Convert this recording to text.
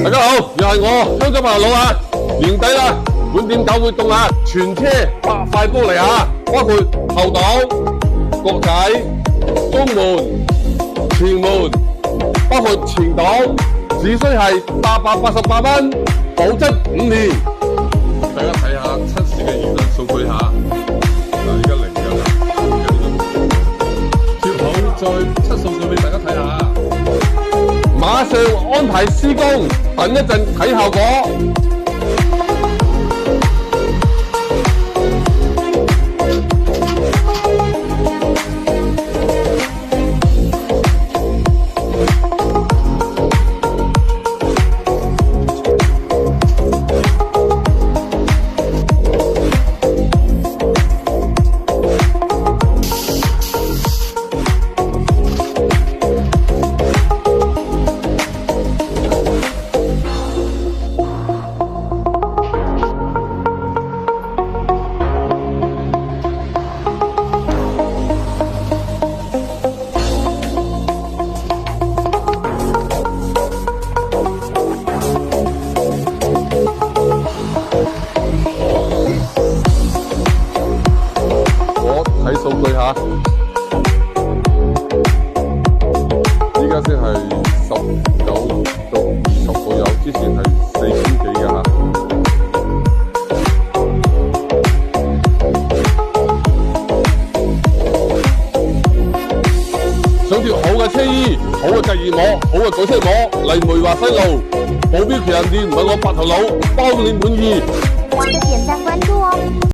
大家好，又係我香港朋友佬啊！年底啦，本店搞活動啊，全車8塊玻璃啊，包括後擋、角仔、中門、前門，包括前擋，只需係888蚊，保質5年。大家睇下測試嘅驗證數據下，嗱而家0㗎啦，貼好再測數據俾大家睇下。馬上安排施工，等一陣睇效果。睇數據下，依家先係19到20左右，之前係4000幾嘅嚇。想條好嘅車衣、好嘅隔熱膜、好嘅改色膜嚟梅華西路，保鏢旗艦店唔係我白頭佬，包你滿意。記得點讚關注哦。